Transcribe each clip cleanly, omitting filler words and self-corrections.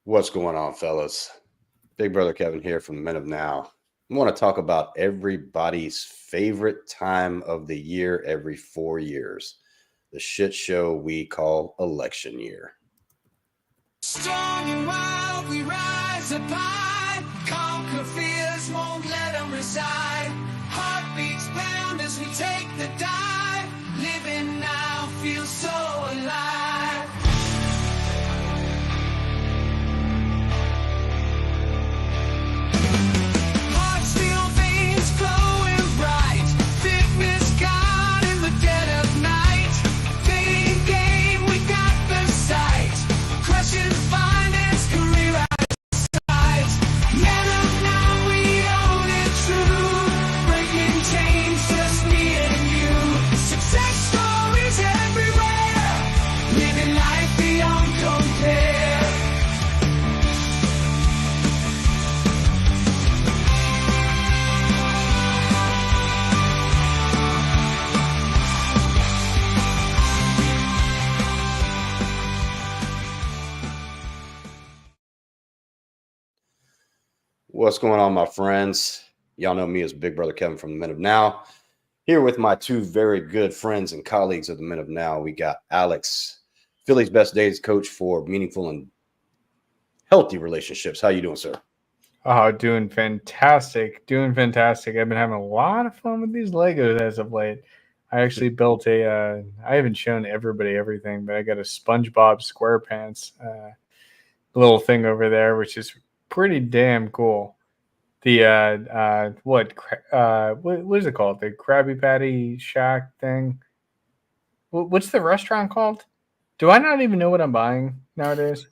What's going on, fellas? Big brother Kevin here from the Men of Now. I want to talk about everybody's favorite time of the year every 4 years, the shit show we call election year. Strong and wild, we rise up high. Conquer fears, won't let them reside. Heartbeats pound as we take the dive. Living now feels so alive. Heart steel veins glowing bright. Fitness gone in the dead of night. Fading game, we got the sight. Crushing finance, career eyesight. Men of now, we own it true. Breaking chains, just me and you. Success stories everywhere. Living life beyond compare. What's going on, my friends? Y'all know me as Big Brother Kevin from the Men of Now. Here with my two very good friends and colleagues of the Men of Now, we got Alex, Philly's best days coach for meaningful and healthy relationships. How you doing, sir? Oh, doing fantastic. Doing fantastic. I've been having a lot of fun with these Legos as of late. I actually built I haven't shown everybody everything, but I got a SpongeBob SquarePants little thing over there, which is pretty damn cool. The what is it called? The Krabby Patty Shack thing. What's the restaurant called? Do I not even know what I'm buying nowadays?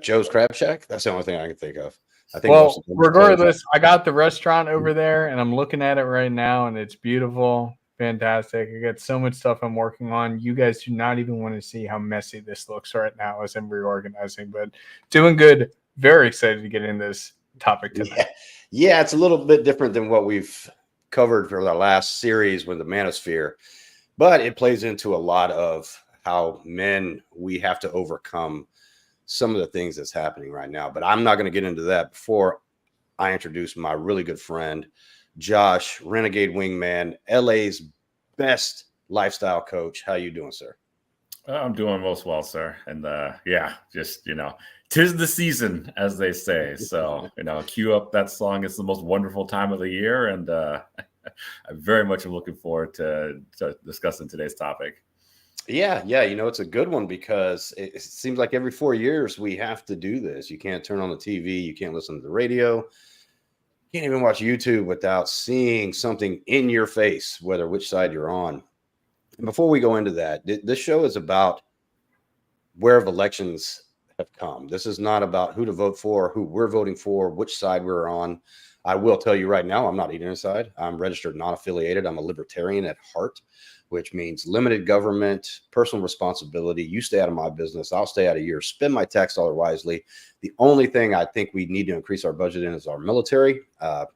Joe's Crab Shack. That's the only thing I can think of. I think Well, regardless, I got the restaurant over there and I'm looking at it right now and it's beautiful, fantastic. I got so much stuff I'm working on. You guys do not even want to see how messy this looks right now as I'm reorganizing, but doing good. Very excited to get in this topic tonight. Yeah, it's a little bit different than what we've covered for the last series with the Manosphere, but it plays into a lot of how men, we have to overcome some of the things that's happening right now. But I'm not going to get into that before I introduce my really good friend, Josh, Renegade Wingman, LA's best lifestyle coach. How you doing, sir? I'm doing most well, sir. And just, tis the season, as they say. So, cue up that song. It's the most wonderful time of the year. And I very much am looking forward to discussing today's topic. Yeah. It's a good one because it seems like every 4 years we have to do this. You can't turn on the TV. You can't listen to the radio. You can't even watch YouTube without seeing something in your face, whether which side you're on. And before we go into that, this show is about where elections have come. This is not about who to vote for, who we're voting for, which side we're on. I will tell you right now, I'm not either side. I'm registered non-affiliated. I'm a libertarian at heart, which means limited government, personal responsibility. You stay out of my business. I'll stay out of yours. Spend my tax dollar wisely. The only thing I think we need to increase our budget in is our military. Kind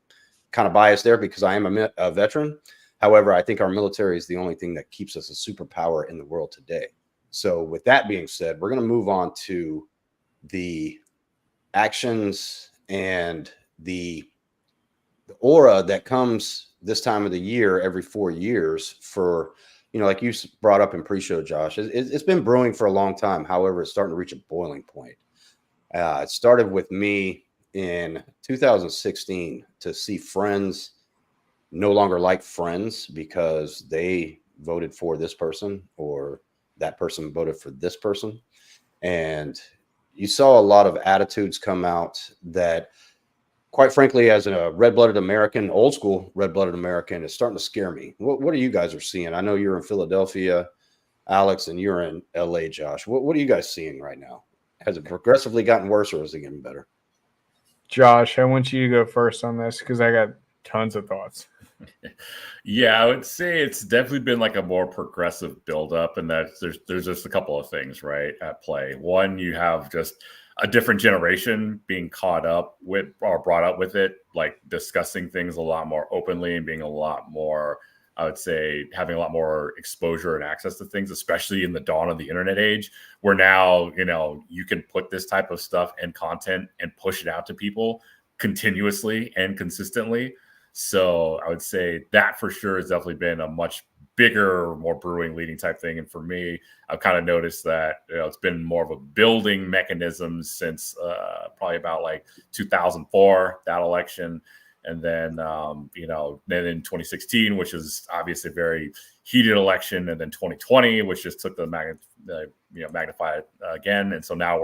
of biased there because I am a veteran. However, I think our military is the only thing that keeps us a superpower in the world today. So with that being said, we're going to move on to the actions and the aura that comes this time of the year every 4 years for, like you brought up in pre-show, Josh, it's been brewing for a long time. However, it's starting to reach a boiling point. It started with me in 2016 to see friends no longer like friends because they voted for this person or that person voted for this person. And you saw a lot of attitudes come out that, quite frankly, as a red-blooded American, old school red-blooded American, is starting to scare me. What are you guys are seeing? I know you're in Philadelphia, Alex, and you're in LA, Josh. What are you guys seeing right now? Has it progressively gotten worse or is it getting better? Josh, I want you to go first on this because I got tons of thoughts. Yeah, I would say it's definitely been like a more progressive buildup, and that there's just a couple of things right at play. One, you have just a different generation being caught up with or brought up with it, like discussing things a lot more openly and being a lot more I would say, having a lot more exposure and access to things, especially in the dawn of the internet age, where now, you can put this type of stuff and content and push it out to people continuously and consistently. So I would say that for sure has definitely been a much bigger, more brewing, leading type thing. And for me, I've kind of noticed that it's been more of a building mechanism since probably about like 2004, that election. And then, then in 2016, which is obviously a very heated election, and then 2020, which just took the magnified again. And so now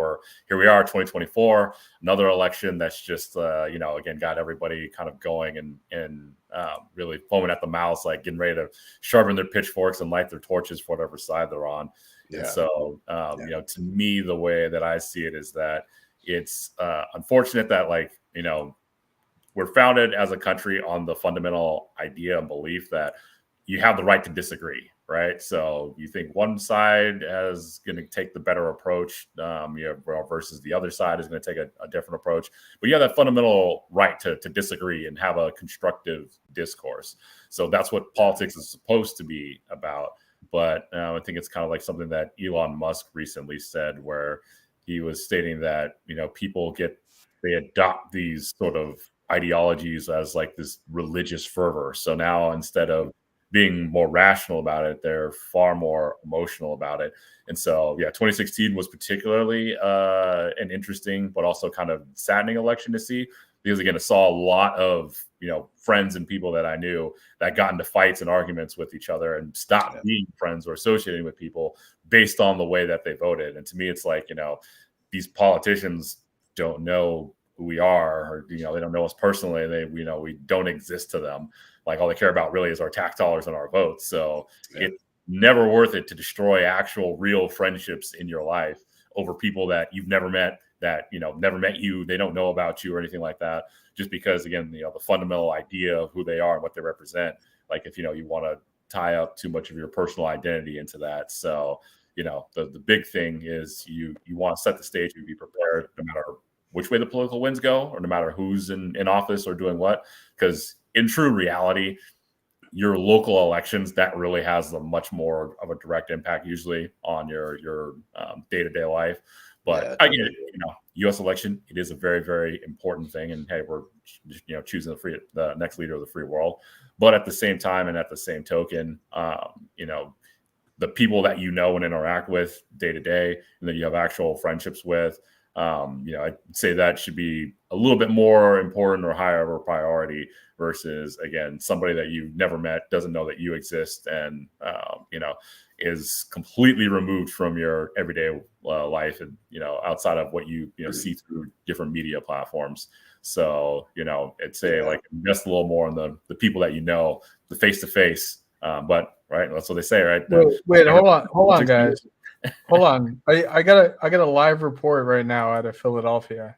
here we are, 2024, another election that's just, again, got everybody kind of going and really foaming at the mouth, like getting ready to sharpen their pitchforks and light their torches for whatever side they're on. Yeah. And so, to me, the way that I see it is that it's unfortunate that, we're founded as a country on the fundamental idea and belief that you have the right to disagree, right? So you think one side is going to take the better approach, versus the other side is going to take a different approach. But you have that fundamental right to disagree and have a constructive discourse. So that's what politics is supposed to be about. But I think it's kind of like something that Elon Musk recently said, where he was stating that, they adopt these sort of ideologies as like this religious fervor. So now, instead of being more rational about it, they're far more emotional about it. And so, 2016 was particularly an interesting, but also kind of saddening election to see, because again, I saw a lot of, friends and people that I knew that got into fights and arguments with each other and stopped being friends or associating with people based on the way that they voted. And to me, it's like, these politicians don't know who we are, or they don't know us personally, and we don't exist to them. Like, all they care about really is our tax dollars and our votes. So it's never worth it to destroy actual real friendships in your life over people that you've never met, that never met you, they don't know about you or anything like that, just because, again, the fundamental idea of who they are and what they represent. Like, if you want to tie up too much of your personal identity into that. So the big thing is you want to set the stage and be prepared, no matter which way the political winds go, or no matter who's in office or doing what. Because in true reality, your local elections, that really has a much more of a direct impact usually on your day-to-day life. But I get it, U.S. election, it is a very, very important thing. And hey, we're choosing the next leader of the free world. But at the same time, and at the same token, the people that and interact with day to day, and that you have actual friendships with, I'd say that should be a little bit more important or higher of a priority versus, again, somebody that you've never met, doesn't know that you exist, and is completely removed from your everyday life, and outside of what you see through different media platforms. So I'd say invest a little more in the people that the face to face. But right, that's what they say, right? Wait, hold on, guys. Hold on. I got a live report right now out of Philadelphia.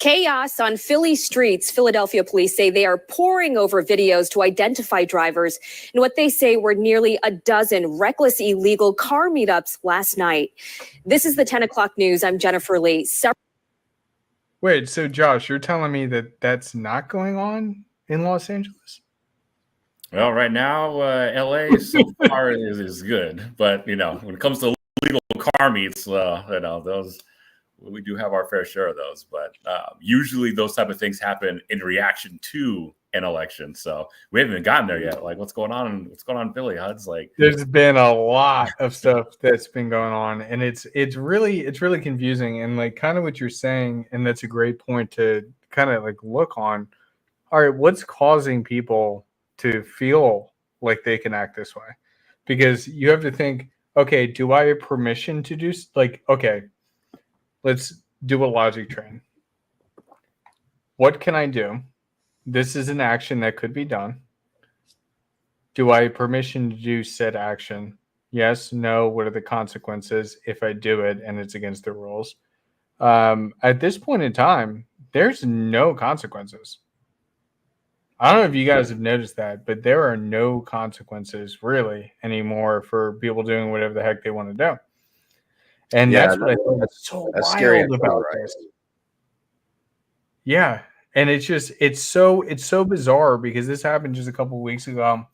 Chaos on Philly streets. Philadelphia police say they are poring over videos to identify drivers in what they say were nearly a dozen reckless, illegal car meetups last night. This is the 10 o'clock news. I'm Jennifer Lee. Wait, so Josh, you're telling me that that's not going on in Los Angeles? Well, right now, LA so far is good. But, when it comes to legal car meets, those, we do have our fair share of those. But usually those type of things happen in reaction to an election. So we haven't even gotten there yet. Like, what's going on? What's going on in Philly? It's like, there's been a lot of stuff that's been going on, and it's really confusing. And like kind of what you're saying, and that's a great point to kind of like look on. All right, what's causing people to feel like they can act this way? Because you have to think, okay, do I have permission to do, okay, let's do a logic train. What can I do? This is an action that could be done. Do I have permission to do said action? Yes, no, what are the consequences if I do it and it's against the rules? At this point in time, there's no consequences. I don't know if you guys have noticed that, but there are no consequences really anymore for people doing whatever the heck they want to do. And that's what I think that's so wild scary about right. this. Yeah, and it's so bizarre because this happened just a couple of weeks ago,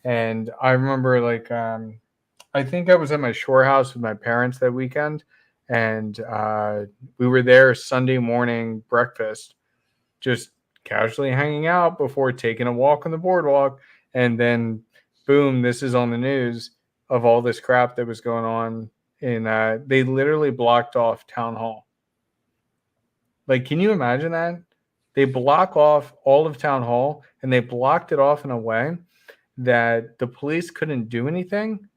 and I remember like I think I was at my shore house with my parents that weekend, and we were there Sunday morning breakfast, just casually hanging out before taking a walk on the boardwalk, and then boom, this is on the news of all this crap that was going on. In they literally blocked off town hall. Like, can you imagine that? They block off all of town hall, and they blocked it off in a way that the police couldn't do anything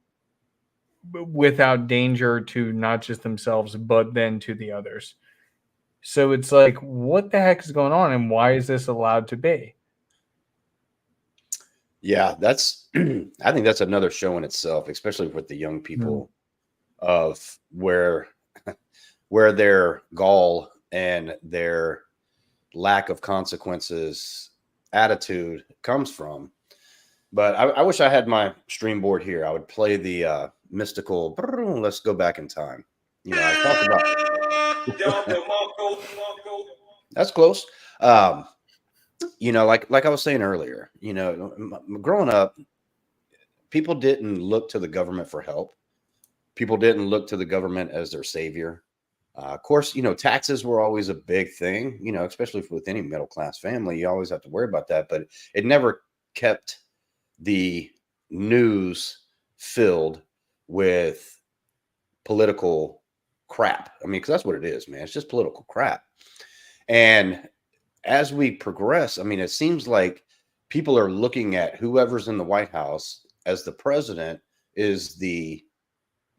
without danger to not just themselves, but then to the others. So it's like, what the heck is going on, and why is this allowed to be? Yeah, that's I think that's another show in itself, especially with the young people of where their gall and their lack of consequences attitude comes from. But I wish I had my stream board here. I would play the mystical. Let's go back in time. I talked about that's close. Like I was saying earlier, growing up, people didn't look to the government for help. People didn't look to the government as their savior. Of course, taxes were always a big thing, especially with any middle class family. You always have to worry about that, but it never kept the news filled with political crap. I mean, because that's what it is, man. It's just political crap. And as we progress, I mean, it seems like people are looking at whoever's in the White House as the president is the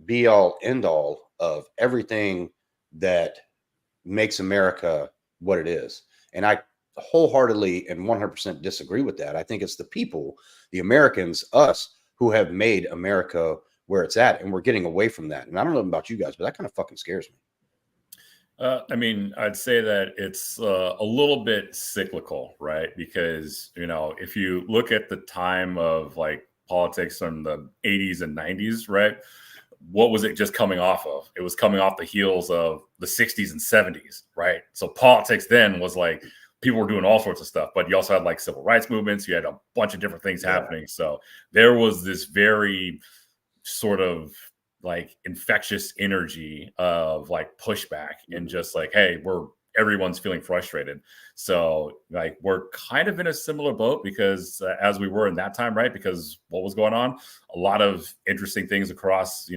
be all end all of everything that makes America what it is. And I wholeheartedly and 100% disagree with that. I think it's the people, the Americans, us, who have made America where it's at, and we're getting away from that. And I don't know about you guys, but that kind of fucking scares me. I mean, I'd say that it's a little bit cyclical, right? Because, if you look at the time of like politics in the 80s and 90s, right? What was it just coming off of? It was coming off the heels of the 60s and 70s, right? So politics then was like people were doing all sorts of stuff, but you also had like civil rights movements. You had a bunch of different things happening. So there was this very sort of like infectious energy of like pushback and just like, hey, everyone's feeling frustrated. So like we're kind of in a similar boat because as we were in that time, right? Because what was going on? A lot of interesting things across,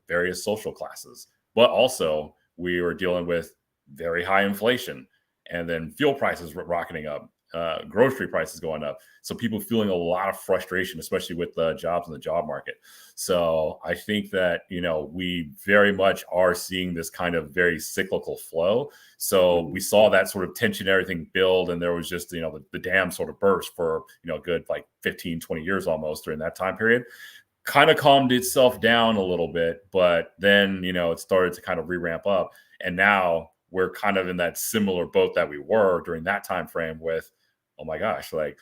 various social classes, but also we were dealing with very high inflation and then fuel prices rocketing up, grocery prices going up. So people feeling a lot of frustration, especially with the jobs in the job market. So I think that, we very much are seeing this kind of very cyclical flow. So we saw that sort of tension, everything build. And there was just, the dam sort of burst for, a good like 15, 20 years almost during that time period. Kind of calmed itself down a little bit, but then, it started to kind of re-ramp up. And now we're kind of in that similar boat that we were during that time frame with, oh my gosh, like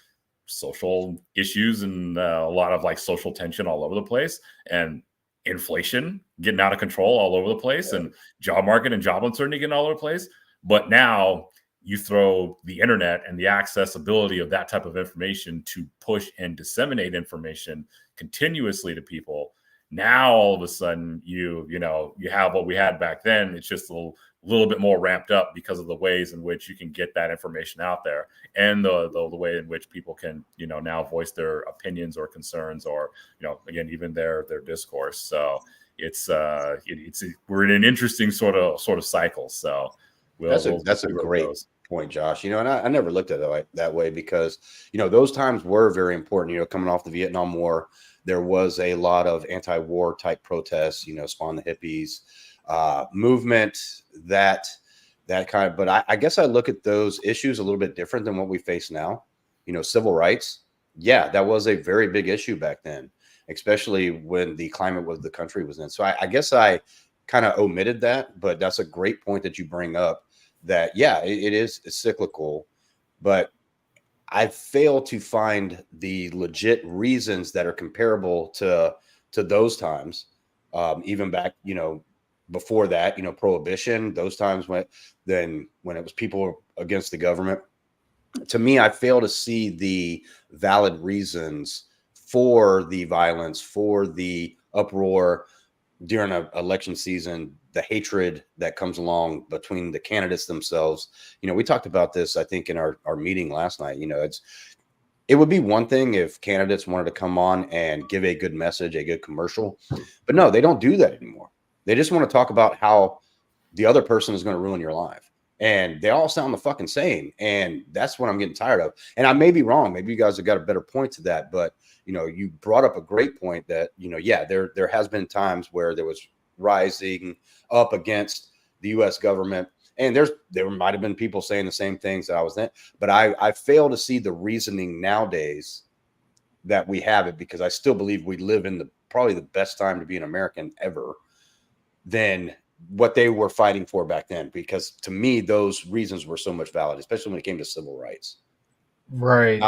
social issues and a lot of like social tension all over the place and inflation getting out of control all over the place and job market and job uncertainty getting all over the place. But now you throw the internet and the accessibility of that type of information to push and disseminate information continuously to people. Now, all of a sudden, you have what we had back then. It's just a little bit more ramped up because of the ways in which you can get that information out there and the way in which people can, now voice their opinions or concerns or, again, even their discourse. So it's we're in an interesting sort of cycle. So that's a great point, Josh. And I never looked at it that way because, those times were very important, coming off the Vietnam War. There was a lot of anti-war type protests, spawn the hippies movement, that kind of, but I guess I look at those issues a little bit different than what we face now. Civil rights. Yeah, that was a very big issue back then, especially when the climate was the country was in. So I guess I kind of omitted that, but that's a great point that you bring up that, yeah, it is cyclical, but I fail to find the legit reasons that are comparable to those times. Even back, before that, prohibition, those times when it was people against the government. To me, I fail to see the valid reasons for the violence, for the uproar during an election season, the hatred that comes along between the candidates themselves. We talked about this, I think, in our meeting last night. It would be one thing if candidates wanted to come on and give a good message, a good commercial, but no, they don't do that anymore. They just want to talk about how the other person is going to ruin your life. And they all sound the fucking same. And that's what I'm getting tired of. And I may be wrong. Maybe you guys have got a better point to that. But, you brought up a great point that, there has been times where there was rising up against the U.S. government. And there might have been people saying the same things that I was then. But I fail to see the reasoning nowadays that we have it, because I still believe we live in probably the best time to be an American ever than what they were fighting for back then, because to me, those reasons were so much valid, especially when it came to civil rights. Right.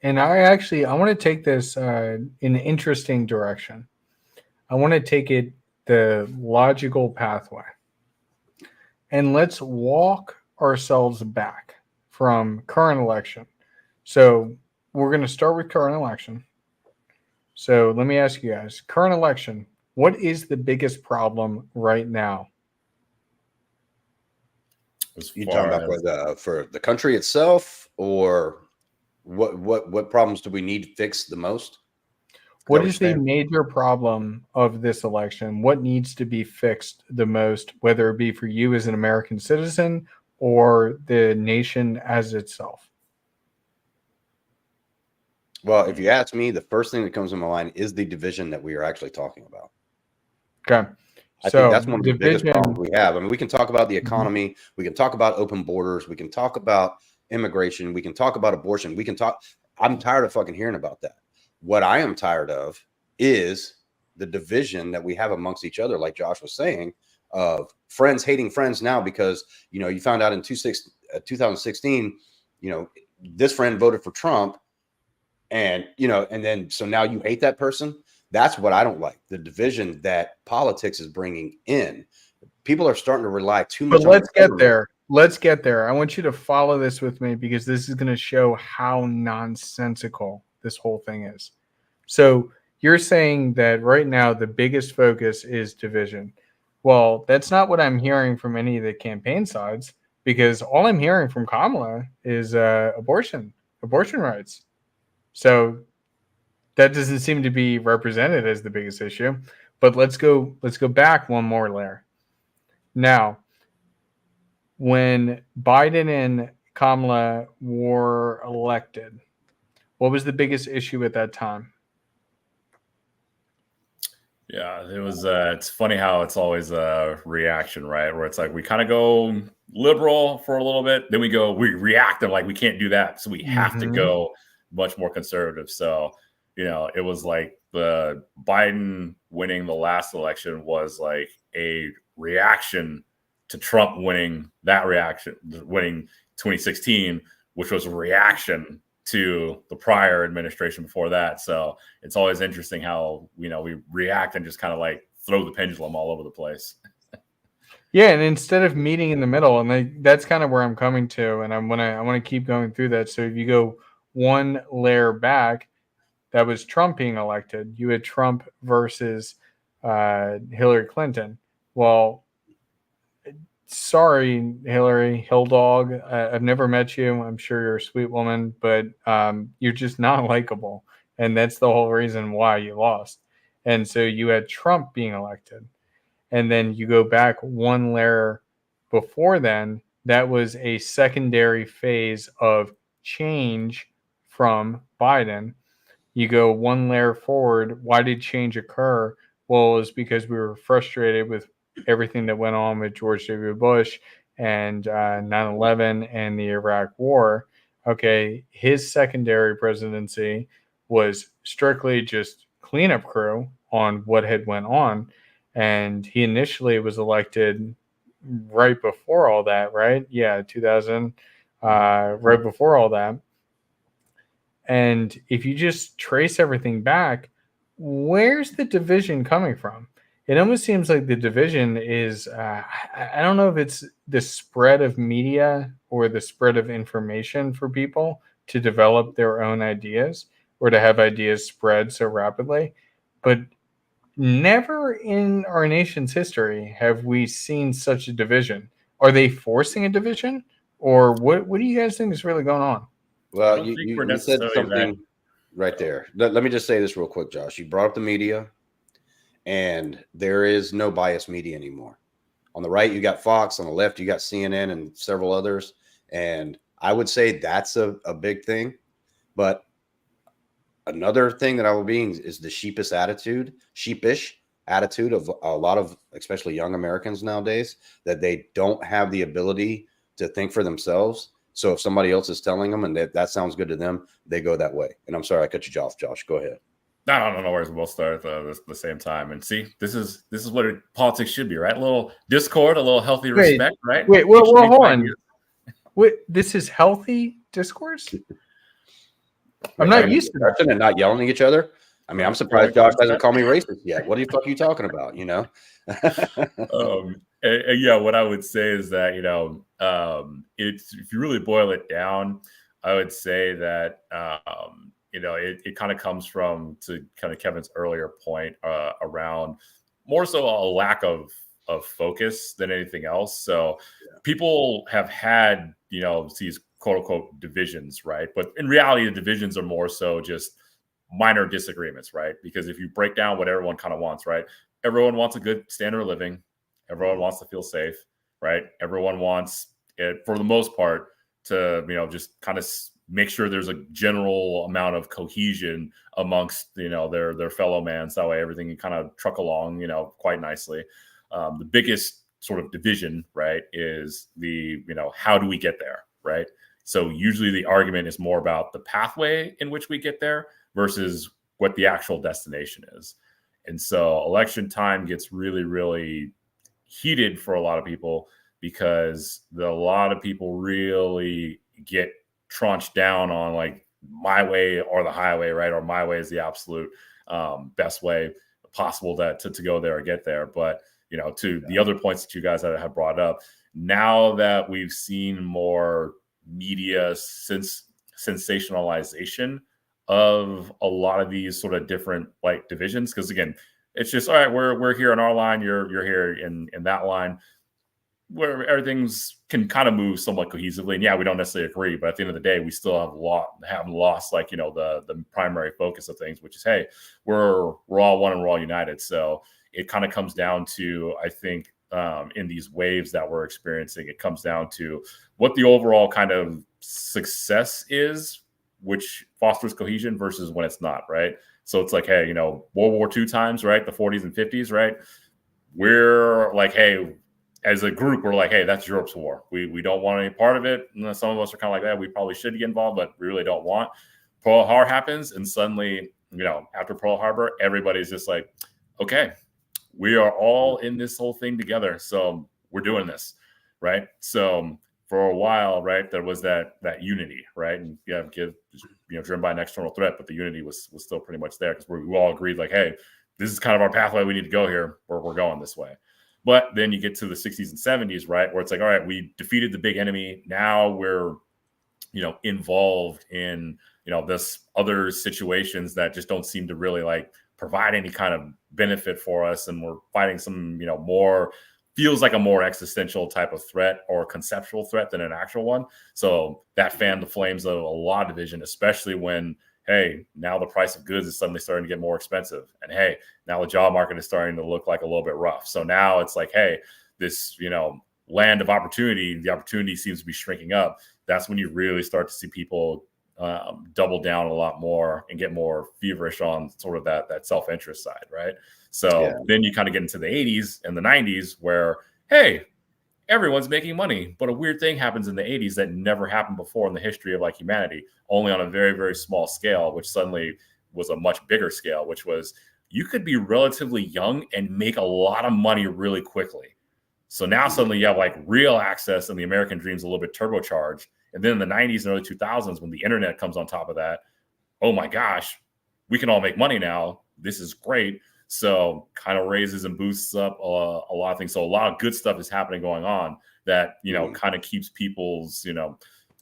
And I want to take this in an interesting direction. I want to take it the logical pathway. And let's walk ourselves back from current election. So we're going to start with current election. So let me ask you guys, current election, what is the biggest problem right now? You talking about for the country itself, or what problems do we need to fix the most? What is the major problem of this election? What needs to be fixed the most, whether it be for you as an American citizen or the nation as itself? Well, if you ask me, the first thing that comes to my mind is the division that we are actually talking about. Okay. I think that's one of the biggest problems we have. I mean, we can talk about the economy. We can talk about open borders. We can talk about immigration. We can talk about abortion. I'm tired of fucking hearing about that. What I am tired of is the division that we have amongst each other, like Josh was saying, of friends hating friends now because, you found out in 2016, this friend voted for Trump, and, and then so now you hate that person. That's what I don't like. The division that politics is bringing in. People are starting to rely too much. But let's get there. Let's get there. I want you to follow this with me, because this is going to show how nonsensical this whole thing is. So you're saying that right now the biggest focus is division. Well, that's not what I'm hearing from any of the campaign sides, because all I'm hearing from Kamala is abortion rights. So that doesn't seem to be represented as the biggest issue. But let's go back one more layer. Now, when Biden and Kamala were elected, what was the biggest issue at that time? Yeah, it was. It's funny how it's always a reaction, right? Where it's like we kind of go liberal for a little bit, then we react and like we can't do that, so we have to go much more conservative. So, it was like the Biden winning the last election was like a reaction to Trump winning 2016, which was a reaction to the prior administration before that. So it's always interesting how, we react and just kind of like throw the pendulum all over the place. Yeah. And instead of meeting in the middle, and that's kind of where I'm coming to, and I want to keep going through that. So if you go one layer back, that was Trump being elected. You had Trump versus Hillary Clinton. Well, sorry, Hillary, Hill Dog. I've never met you. I'm sure you're a sweet woman, but you're just not likable. And that's the whole reason why you lost. And so you had Trump being elected. And then you go back one layer before then, that was a secondary phase of change from Biden. You go one layer forward. Why did change occur? Well, it was because we were frustrated with everything that went on with George W. Bush and 9/11 and the Iraq War. Okay, his secondary presidency was strictly just cleanup crew on what had went on. And he initially was elected right before all that, right? Yeah, 2000, right before all that. And if you just trace everything back, where's the division coming from? it almost seems like the division is I don't know if it's the spread of media or the spread of information for people to develop their own ideas or to have ideas spread so rapidly, but never in our nation's history have we seen such a division. Are they forcing a division, or what do you guys think is really going on? I Well, don't think we're you said necessarily something right there. Let me just say this real quick, Josh. You brought up the media, and there is no biased media anymore. On the right, you got Fox. On the left, you got CNN and several others. And I would say that's a big thing. But another thing that I will be is the sheepish attitude of a lot of, especially young Americans nowadays, that they don't have the ability to think for themselves. So if somebody else is telling them and that sounds good to them, they go that way. And I'm sorry I cut you off, Josh. Go ahead. No worries. We'll start at the same time. And see, this is what politics should be, right? A little discord, a little healthy respect, right? Wait, well, hold on. Wait, this is healthy discourse? I'm not used to that. And not yelling at each other. I mean, I'm surprised Josh hasn't called me racist yet. What the fuck are you talking about? You know? Yeah, what I would say is that, it's, if you really boil it down, I would say that, it kind of comes from, to kind of Kevin's earlier point, around more so a lack of focus than anything else. So people have had, these quote unquote divisions, right? But in reality, the divisions are more so just minor disagreements, right? Because if you break down what everyone kind of wants, right? Everyone wants a good standard of living. Everyone wants to feel safe, right? Everyone wants it, for the most part, to, just kind of make sure there's a general amount of cohesion amongst, their fellow man. So that way everything can kind of truck along, quite nicely. The biggest sort of division, right, is the, how do we get there, right? So usually the argument is more about the pathway in which we get there versus what the actual destination is. And so election time gets really, really heated for a lot of people because a lot of people really get trunched down on like my way or the highway, right? Or my way is the absolute best way possible to go there or get there. But, to the other points that you guys have brought up, now that we've seen more media sensationalization of a lot of these sort of different like divisions, because again, it's just, all right, we're here in our line, you're here in that line, where everything's can kind of move somewhat cohesively. And yeah, we don't necessarily agree, but at the end of the day, we still haven't lost like, the primary focus of things, which is, hey, we're all one and we're all united. So it kind of comes down to, I think, in these waves that we're experiencing, it comes down to what the overall kind of success is, which fosters cohesion versus when it's not, right? So it's like, hey, World War II times, right? The 40s and 50s, right? We're like, hey, as a group, we're like, hey, that's Europe's war. We don't want any part of it. And some of us are kind of like, we probably should get involved, but we really don't want. Pearl Harbor happens, and suddenly, after Pearl Harbor, everybody's just like, okay, we are all in this whole thing together. So we're doing this, right? So for a while, right, there was that unity, right? And you have kids, driven by an external threat, but the unity was still pretty much there because we all agreed like, hey, this is kind of our pathway. We need to go here, or we're going this way. But then you get to the 60s and 70s, right, where it's like, all right, we defeated the big enemy. Now we're, involved in, this other situations that just don't seem to really like provide any kind of benefit for us. And we're fighting some, more feels like a more existential type of threat or conceptual threat than an actual one. So that fanned the flames of a lot of division, especially when, hey, now the price of goods is suddenly starting to get more expensive. And hey, now the job market is starting to look like a little bit rough. So now it's like, hey, this, land of opportunity, the opportunity seems to be shrinking up. That's when you really start to see people double down a lot more and get more feverish on sort of that self-interest side, right? So then you kind of get into the 80s and the 90s where, hey, everyone's making money. But a weird thing happens in the 80s that never happened before in the history of like humanity, only on a very, very small scale, which suddenly was a much bigger scale, which was you could be relatively young and make a lot of money really quickly. So now suddenly you have like real access, and the American dream's a little bit turbocharged. And then in the 90s and early 2000s, when the internet comes on top of that, oh my gosh, we can all make money now. This is great. So kind of raises and boosts up a lot of things. So a lot of good stuff is going on that, kind of keeps people's,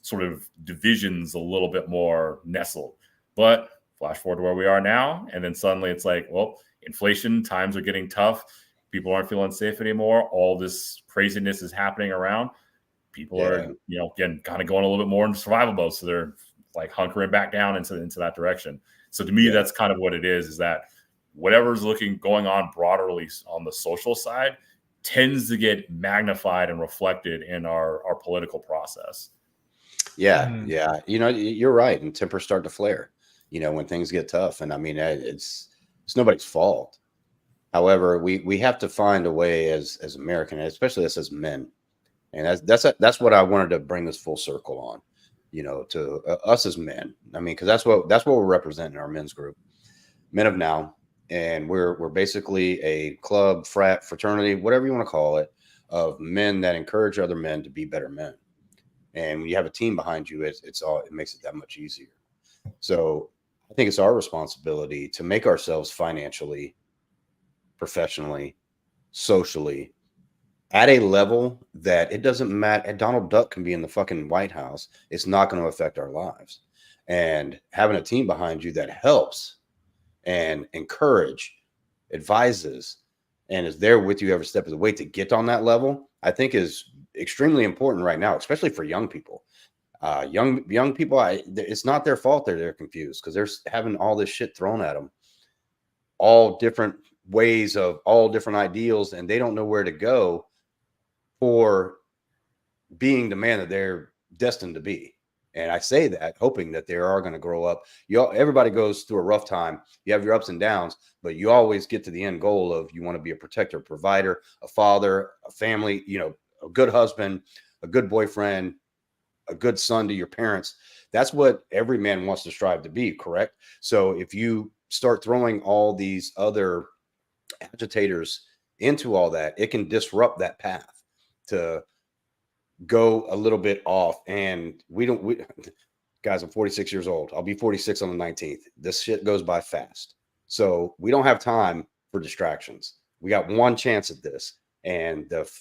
sort of divisions a little bit more nestled. But flash forward to where we are now, and then suddenly it's like, well, inflation, times are getting tough. People aren't feeling safe anymore. All this craziness is happening around. People are, again, kind of going a little bit more into survival mode. So they're like hunkering back down into that direction. So to me, that's kind of what it is that whatever's going on broadly on the social side tends to get magnified and reflected in our political process. Yeah. You're right. And tempers start to flare, when things get tough. And I mean, it's nobody's fault. However, we have to find a way as Americans, especially us as men. And that's what I wanted to bring this full circle on, to us as men. I mean, because that's what we're representing in our men's group, Men of Now. And we're basically a club, fraternity, whatever you want to call it, of men that encourage other men to be better men. And when you have a team behind you, it makes it that much easier. So I think it's our responsibility to make ourselves financially, professionally, socially at a level that it doesn't matter. Donald Duck can be in the fucking White House. It's not going to affect our lives. And having a team behind you that helps and encourage, advises, and is there with you every step of the way to get on that level, I think is extremely important right now, especially for young people. Young people, it's not their fault they're confused because they're having all this shit thrown at them, all different ways of all different ideals, and they don't know where to go for being the man that they're destined to be. And I say that hoping that they are going to grow up. Everybody goes through a rough time. You have your ups and downs, but you always get to the end goal of you want to be a protector, provider, a father, a family, a good husband, a good boyfriend, a good son to your parents. That's what every man wants to strive to be, correct? So if you start throwing all these other agitators into all that, it can disrupt that path to go a little bit off. And guys, I'm 46 years old. I'll be 46 on the 19th. This shit goes by fast. So we don't have time for distractions. We got one chance at this. And the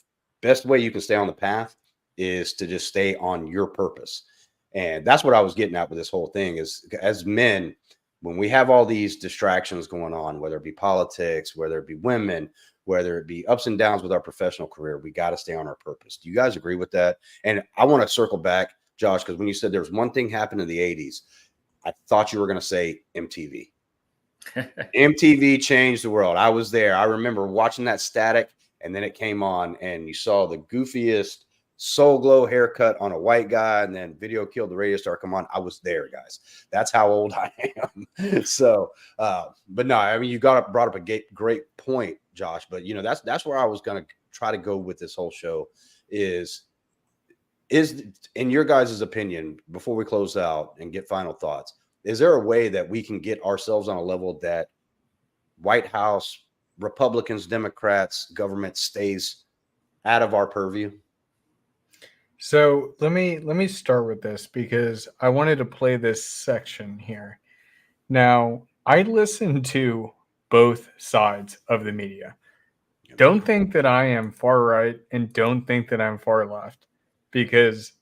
best way you can stay on the path is to just stay on your purpose. And that's what I was getting at with this whole thing is as men, when we have all these distractions going on, whether it be politics, whether it be women, whether it be ups and downs with our professional career, we got to stay on our purpose. Do you guys agree with that? And I want to circle back, Josh, because when you said there was one thing happened in the 80s, I thought you were going to say MTV. MTV changed the world. I was there. I remember watching that static, and then it came on, and you saw the goofiest Soul Glow haircut on a white guy, and then Video Killed the Radio Star come on. I was there, guys. That's how old I am. So, but no, I mean, you brought up a great point, Josh. But that's where I was going to try to go with this whole show. Is in your guys' opinion, before we close out and get final thoughts, is there a way that we can get ourselves on a level that White House, Republicans, Democrats, government stays out of our purview? So let me start with this because I wanted to play this section here. Now, I listen to both sides of the media. Don't think that I am far right and don't think that I'm far left because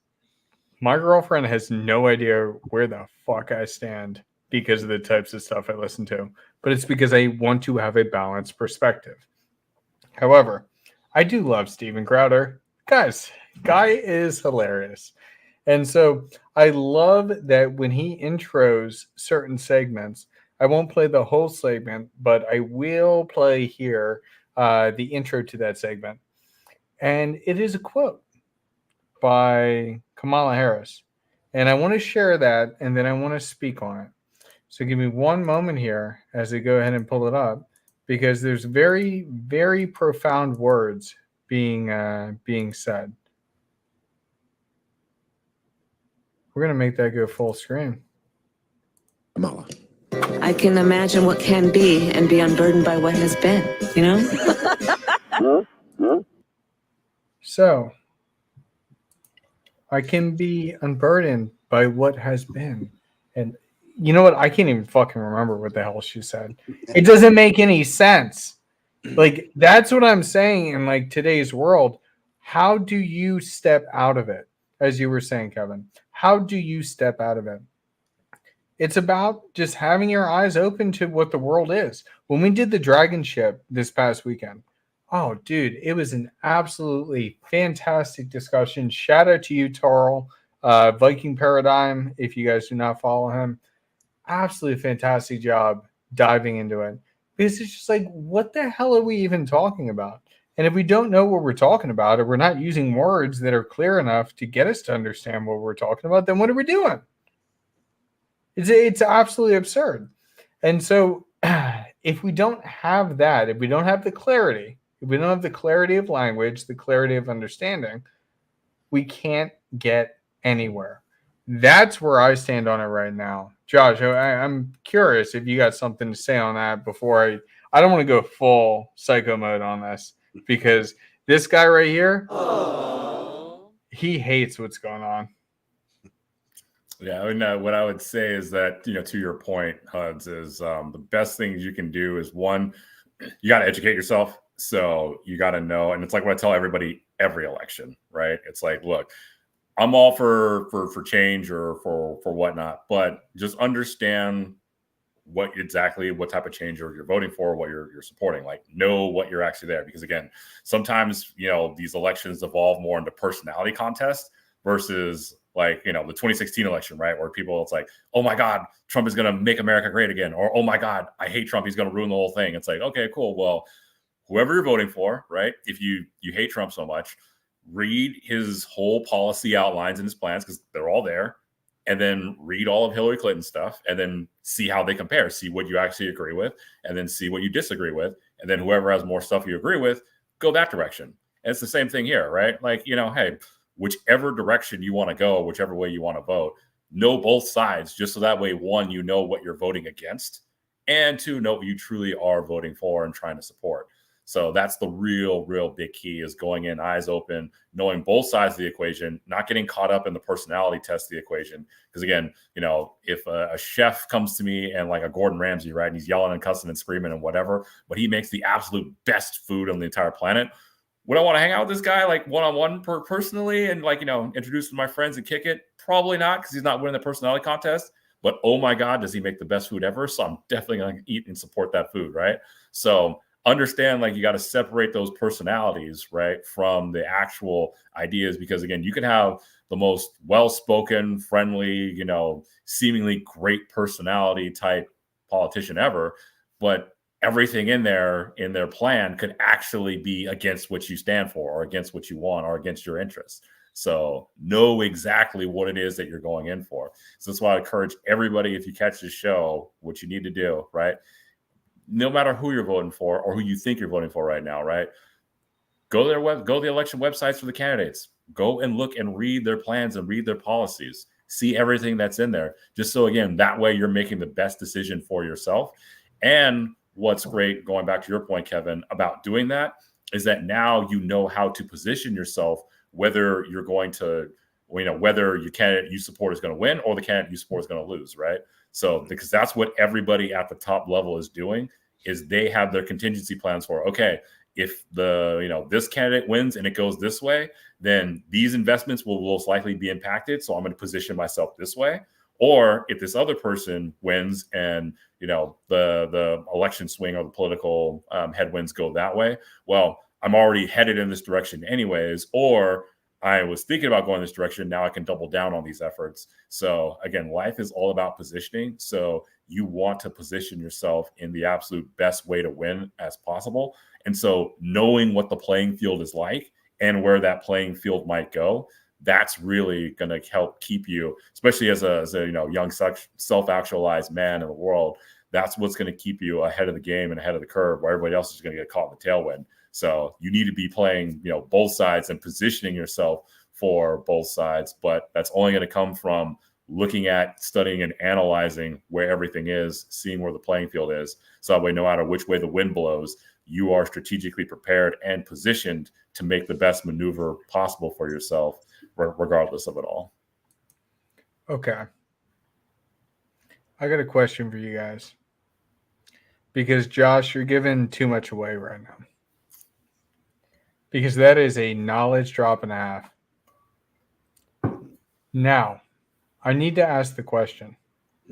my girlfriend has no idea where the fuck I stand because of the types of stuff I listen to. But it's because I want to have a balanced perspective. However, I do love Steven Crowder. Guy is hilarious. And so I love that when he intros certain segments, I won't play the whole segment, but I will play here the intro to that segment. And it is a quote by Kamala Harris. And I want to share that, and then I want to speak on it. So give me one moment here as I go ahead and pull it up, because there's very, very profound words being said. We're going to make that go full screen. Kamala. I can imagine what can be and be unburdened by what has been, So, I can be unburdened by what has been. And you know what? I can't even fucking remember what the hell she said. It doesn't make any sense. Like, that's what I'm saying in like today's world. How do you step out of it? As you were saying, Kevin, how do you step out of it? It's about just having your eyes open to what the world is. When we did the Dragon Ship this past weekend, oh, dude, it was an absolutely fantastic discussion. Shout out to you, Tarl, Viking Paradigm, if you guys do not follow him. Absolutely fantastic job diving into it. Because it's just like, what the hell are we even talking about? And if we don't know what we're talking about, or we're not using words that are clear enough to get us to understand what we're talking about, then what are we doing? It's absolutely absurd. And so if we don't have that, if we don't have the clarity, if we don't have the clarity of language, the clarity of understanding, we can't get anywhere. That's where I stand on it right now. Josh, I'm curious if you got something to say on that before I don't want to go full psycho mode on this, because this guy right here, he hates what's going on. Yeah, and what I would say is that, to your point, Huds, is the best things you can do is, one, you got to educate yourself. So you got to know, and it's like what I tell everybody every election, right? It's like, look, I'm all for change or for whatnot, but just understand what type of change you're voting for, what you're supporting. Like, know what you're actually there, because again, sometimes these elections evolve more into personality contests versus like, the 2016 election, right? Where it's like, oh my God, Trump is going to make America great again. Or, oh my God, I hate Trump, he's going to ruin the whole thing. It's like, okay, cool. Well, whoever you're voting for, right? If you hate Trump so much, read his whole policy outlines and his plans, because they're all there. And then read all of Hillary Clinton's stuff, and then see how they compare, see what you actually agree with, and then see what you disagree with. And then whoever has more stuff you agree with, go that direction. And it's the same thing here, right? Like, hey, whichever direction you want to go, whichever way you want to vote, know both sides, just so that way, one, you know what you're voting against, and two, know what you truly are voting for and trying to support. So that's the real big key, is going in eyes open, knowing both sides of the equation, not getting caught up in the personality test of the equation. Because again, if a chef comes to me and like a Gordon Ramsay, right, and he's yelling and cussing and screaming and whatever, but he makes the absolute best food on the entire planet, would I want to hang out with this guy like one-on-one personally and like, introduce to my friends and kick it? Probably not, because he's not winning the personality contest. But oh my God, does he make the best food ever? So I'm definitely going to eat and support that food, right? So understand, like, you got to separate those personalities, right, from the actual ideas, because again, you can have the most well-spoken, friendly, seemingly great personality type politician ever, but everything in their plan could actually be against what you stand for, or against what you want, or against your interests. So know exactly what it is that you're going in for. So that's why I encourage everybody, if you catch this show, what you need to do, right, no matter who you're voting for or who you think you're voting for right now, right, go to the election websites for the candidates. Go and look and read their plans and read their policies. See everything that's in there. Just so, again, that way you're making the best decision for yourself. And what's great, going back to your point, Kevin, about doing that, is that now you know how to position yourself, whether you're going to, whether your candidate you support is going to win or the candidate you support is going to lose, right? So, because that's what everybody at the top level is doing, is they have their contingency plans for, okay, if this candidate wins and it goes this way, then these investments will most likely be impacted. So I'm going to position myself this way. Or if this other person wins and, the election swing or the political headwinds go that way, well, I'm already headed in this direction anyways, or I was thinking about going this direction. Now I can double down on these efforts. So again, life is all about positioning. So you want to position yourself in the absolute best way to win as possible. And so knowing what the playing field is like and where that playing field might go, that's really going to help keep you, especially as a young self-actualized man in the world. That's what's going to keep you ahead of the game and ahead of the curve, where everybody else is going to get caught in the tailwind. So you need to be playing, both sides and positioning yourself for both sides. But that's only going to come from looking at, studying, and analyzing where everything is, seeing where the playing field is. So that way, no matter which way the wind blows, you are strategically prepared and positioned to make the best maneuver possible for yourself, regardless of it all. Okay. I got a question for you guys. Because, Josh, you're giving too much away right now. Because that is a knowledge drop and a half. Now, I need to ask the question,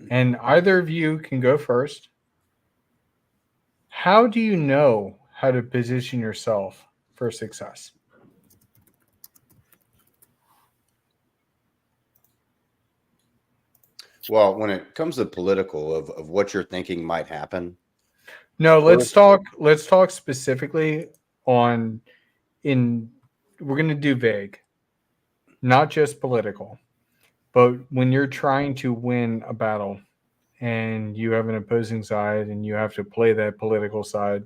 and either of you can go first. How do you know how to position yourself for success? Well, when it comes to political of what you're thinking might happen, No, let's talk specifically on we're going to do vague, not just political, but when you're trying to win a battle and you have an opposing side and you have to play that political side,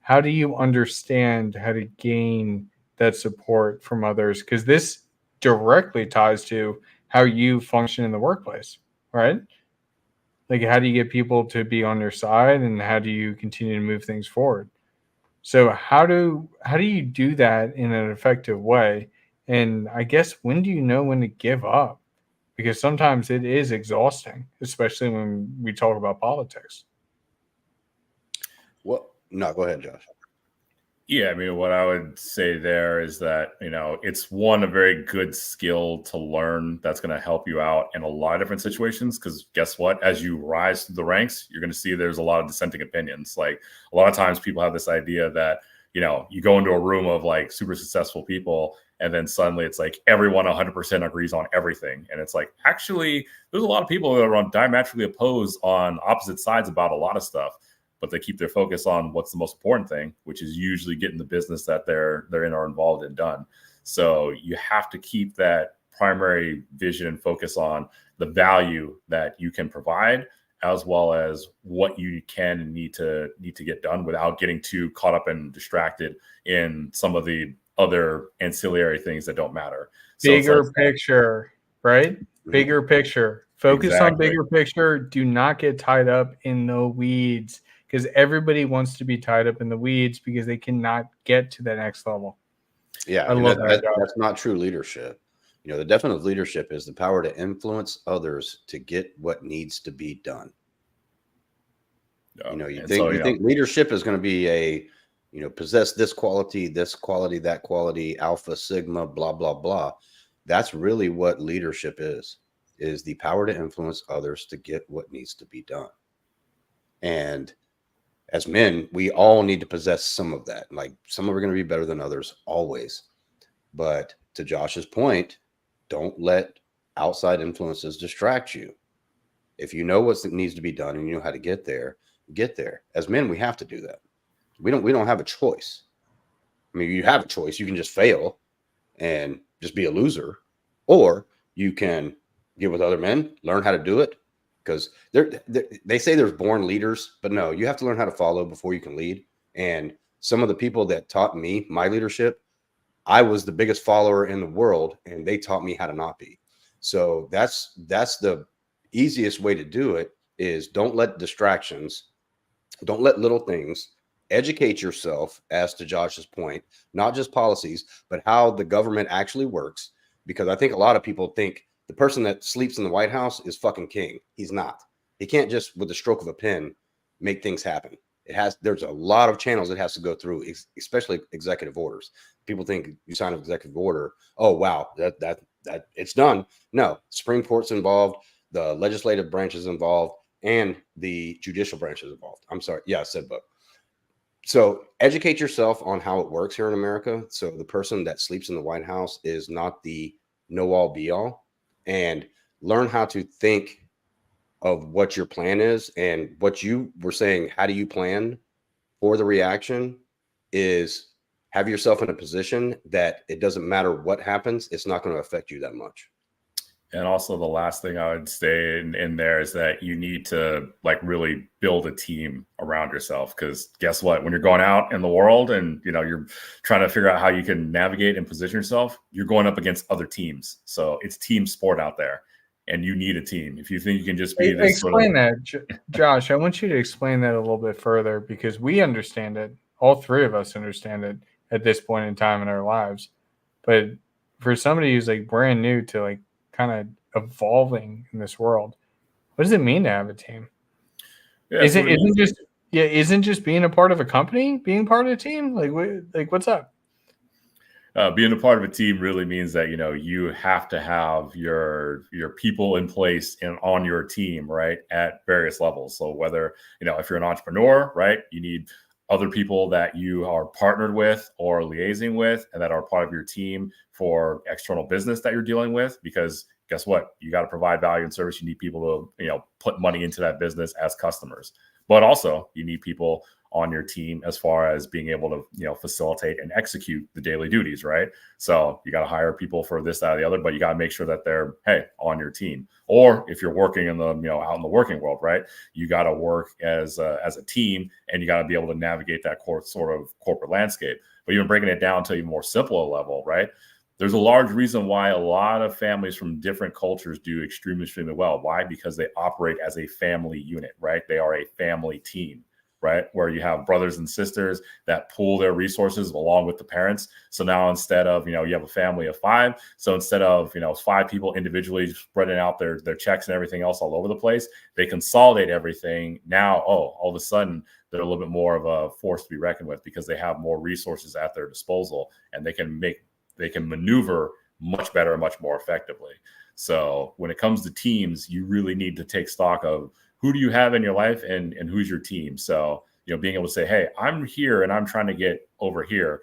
how do you understand how to gain that support from others? Because this directly ties to how you function in the workplace, right? Like, how do you get people to be on your side, and how do you continue to move things forward? So how do you do that in an effective way? And I guess, when do you know when to give up? Because sometimes it is exhausting, especially when we talk about politics. well, no, go ahead, Josh. Yeah, I mean, what I would say there is that, it's a very good skill to learn that's going to help you out in a lot of different situations. Because guess what? As you rise through the ranks, you're going to see there's a lot of dissenting opinions. Like, a lot of times people have this idea that, you go into a room of like super successful people, and then suddenly it's like everyone 100% agrees on everything. And it's like, actually, there's a lot of people that are diametrically opposed on opposite sides about a lot of stuff, but they keep their focus on what's the most important thing, which is usually getting the business that they're in or involved in done. So you have to keep that primary vision and focus on the value that you can provide, as well as what you can and need to get done without getting too caught up and distracted in some of the other ancillary things that don't matter. So Bigger picture, right? Bigger picture. Focus on Exactly. bigger picture. Do not get tied up in the weeds, because everybody wants to be tied up in the weeds because they cannot get to the next level. Yeah, I love that. That's not true leadership. The definition of leadership is the power to influence others to get what needs to be done. You think leadership is going to be possess this quality, that quality, alpha, sigma, blah, blah, blah. That's really what leadership is the power to influence others to get what needs to be done. And as men, we all need to possess some of that. Like, some of are going to be better than others always. But to Josh's point, don't let outside influences distract you. If you know what needs to be done and you know how to get there, get there. As men, we have to do that. We don't have a choice. I mean, you have a choice. You can just fail and just be a loser, or you can get with other men, learn how to do it. Because they say there's born leaders, but no, you have to learn how to follow before you can lead. And some of the people that taught me my leadership, I was the biggest follower in the world, and they taught me how to not be. So that's the easiest way to do it, is don't let distractions, don't let little things, educate yourself, as to Josh's point, not just policies, but how the government actually works. Because I think a lot of people think the person that sleeps in the White House is fucking king. He's not. He can't just, with the stroke of a pen, make things happen. There's a lot of channels it has to go through, especially executive orders. People think you sign an executive order, oh wow, that it's done. No, Supreme Court's involved, the legislative branch is involved, and the judicial branch is involved. I'm sorry, yeah, I said both. So educate yourself on how it works here in America. So the person that sleeps in the White House is not the know all be all, and learn how to think of what your plan is. And what you were saying, how do you plan for the reaction, is have yourself in a position that it doesn't matter what happens, it's not going to affect you that much. And also, the last thing I would say in there is that you need to really build a team around yourself. Because guess what? When you're going out in the world and you're trying to figure out how you can navigate and position yourself, you're going up against other teams. So it's team sport out there, and you need a team. If you think you can just be this explain that, Josh. I want you to explain that a little bit further, because we understand it. All three of us understand it at this point in time in our lives. But for somebody who's brand new to kind of evolving in this world, What does it mean to have a team? Yeah, Is that's it what it isn't means. just isn't just being a part of a company, being part of a team? Like what's up? Being a part of a team really means that you have to have your people in place and on your team, right, at various levels. So whether if you're an entrepreneur, right, you need other people that you are partnered with or liaising with and that are part of your team for external business that you're dealing with, because guess what, you got to provide value and service. You need people to put money into that business as customers, but also you need people on your team as far as being able to facilitate and execute the daily duties, right? So you got to hire people for this, that, or the other, but you got to make sure that they're on your team. Or if you're working in the out in the working world, right, you got to work as a team, and you got to be able to navigate that sort of corporate landscape. But even breaking it down to a more simpler level, right, there's a large reason why a lot of families from different cultures do extremely well. Why? Because they operate as a family unit, right? They are a family team, right? Where you have brothers and sisters that pool their resources along with the parents. So now instead of, you have a family of 5. So instead of, 5 people individually spreading out their checks and everything else all over the place, they consolidate everything. Now, all of a sudden, they're a little bit more of a force to be reckoned with because they have more resources at their disposal, and they can maneuver much better and much more effectively. So when it comes to teams, you really need to take stock of who do you have in your life and who's your team. So, being able to say, hey, I'm here and I'm trying to get over here.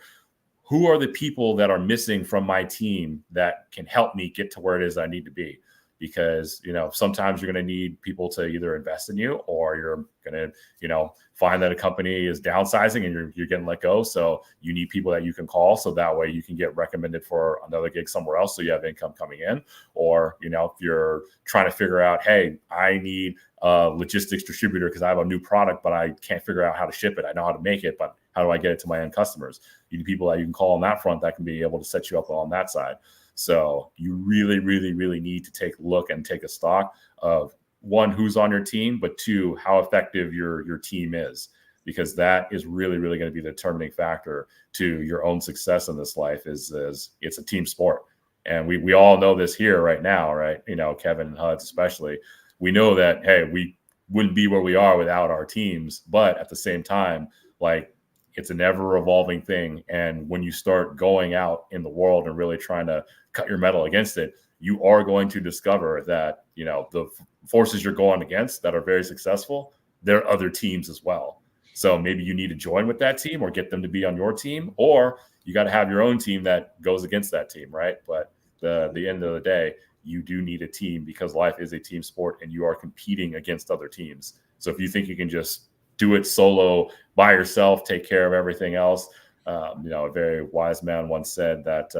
Who are the people that are missing from my team that can help me get to where it is I need to be? Because, sometimes you're going to need people to either invest in you, or you're going to, find that a company is downsizing and you're getting let go. So you need people that you can call. So that way you can get recommended for another gig somewhere else. So you have income coming in. Or, if you're trying to figure out, hey, I need a logistics distributor because I have a new product, but I can't figure out how to ship it. I know how to make it, but how do I get it to my end customers? You need people that you can call on that front that can be able to set you up on that side. So you really, really, really need to take a look and take a stock of, one, who's on your team, but 2, how effective your team is, because that is really, really going to be the determining factor to your own success in this life. Is it's a team sport. And we all know this here right now, right? Kevin and Huds especially, we know that, hey, we wouldn't be where we are without our teams. But at the same time, like, it's an ever evolving thing. And when you start going out in the world and really trying to cut your metal against it, you are going to discover that, the forces you're going against that are very successful, there are other teams as well. So maybe you need to join with that team or get them to be on your team, or you got to have your own team that goes against that team, right? But the end of the day, you do need a team, because life is a team sport and you are competing against other teams. So if you think you can just do it solo by yourself, take care of everything else, a very wise man once said that,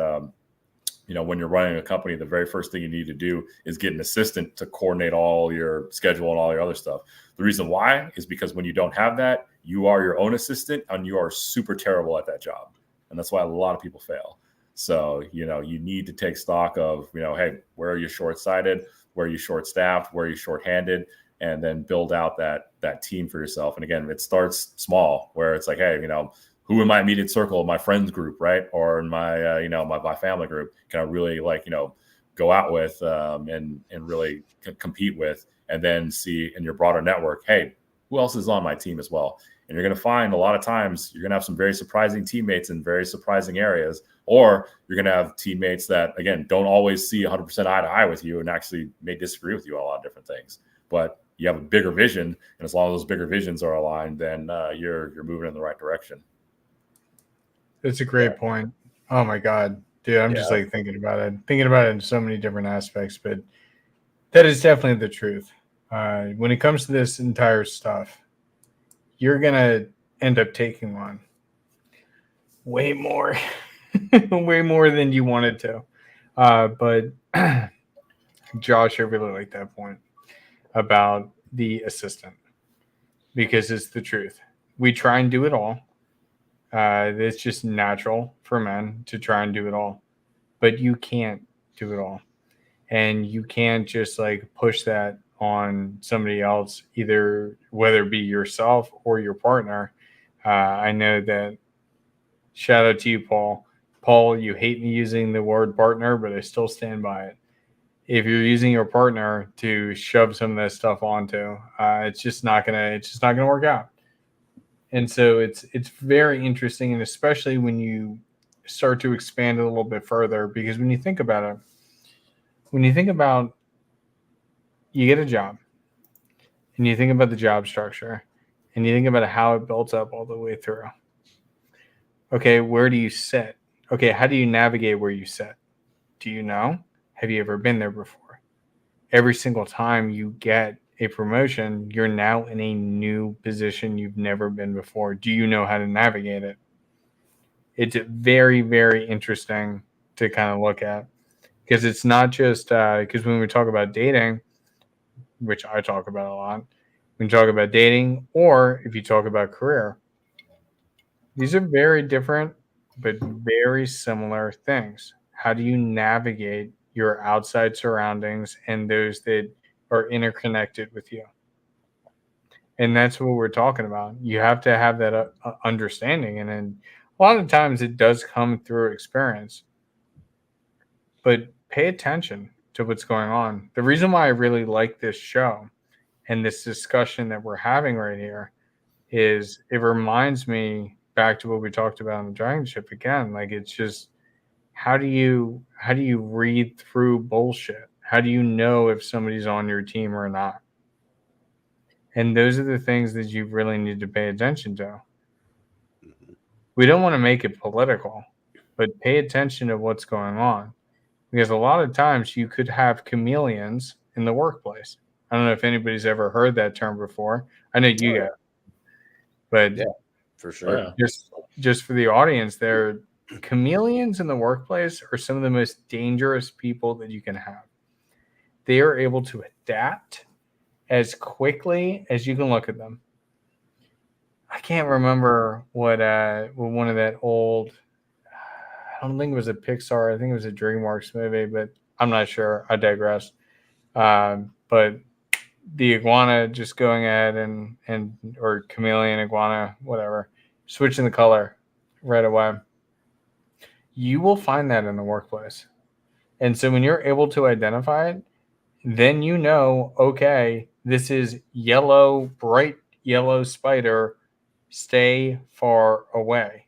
when you're running a company, the very first thing you need to do is get an assistant to coordinate all your schedule and all your other stuff. The reason why is because when you don't have that, you are your own assistant and you are super terrible at that job. And that's why a lot of people fail. So, you need to take stock of, hey, where are you short-sighted? Where are you short-staffed? Where are you short-handed? And then build out that team for yourself. And again, it starts small, where it's like, hey, who in my immediate circle, my friends group, right, or in my my family group, can I really go out with and really compete with, and then see in your broader network, hey, who else is on my team as well? And you're going to find a lot of times you're going to have some very surprising teammates in very surprising areas, or you're going to have teammates that, again, don't always see 100% eye to eye with you and actually may disagree with you on a lot of different things. But you have a bigger vision, and as long as those bigger visions are aligned, then you're moving in the right direction. That's a great point. Oh my God, dude, I'm just thinking about it in so many different aspects, but that is definitely the truth. When it comes to this entire stuff, you're going to end up taking on way more, way more than you wanted to. But Josh, I really like that point about the assistant, because it's the truth. We try and do it all. It's just natural for men to try and do it all, but you can't do it all. And you can't just push that on somebody else, either whether it be yourself or your partner. I know that, shout out to you, Paul. Paul, you hate me using the word partner, but I still stand by it. if you're using your partner to shove some of that stuff onto, it's just not gonna work out. And so it's very interesting, and especially when you start to expand it a little bit further, because when you think about you get a job, and you think about the job structure, and you think about how it builds up all the way through. Okay, where do you sit? Okay, how do you navigate where you sit? Do you know? Have you ever been there before? Every single time you get a promotion, you're now in a new position you've never been before. Do you know how to navigate it? It's very, very interesting to kind of look at, because it's not just because when we talk about dating, which I talk about a lot, when you talk about dating, or if you talk about career, these are very different but very similar things. How do you navigate your outside surroundings and those that are interconnected with you? And that's what we're talking about. You have to have that understanding. And then a lot of times it does come through experience, but pay attention to what's going on. The reason why I really like this show and this discussion that we're having right here is it reminds me back to what we talked about on the Dragon Ship again. Like, it's just, how do you read through bullshit? How do you know if somebody's on your team or not? And those are the things that you really need to pay attention to. We don't want to make it political, but pay attention to what's going on, because a lot of times you could have chameleons in the workplace. I don't know if anybody's ever heard that term before. I know you got, but Yeah, for sure. Oh, yeah. just for the audience there, chameleons in the workplace are some of the most dangerous people that you can have. They are able to adapt as quickly as you can look at them. I can't remember what one of that old, I don't think it was a Pixar, I think it was a DreamWorks movie, but I'm not sure. I digress. But the iguana just going ahead and or chameleon, iguana, whatever, switching the color right away. You will find that in the workplace. And so when you're able to identify it, then you know, okay, this is yellow, bright yellow spider, stay far away,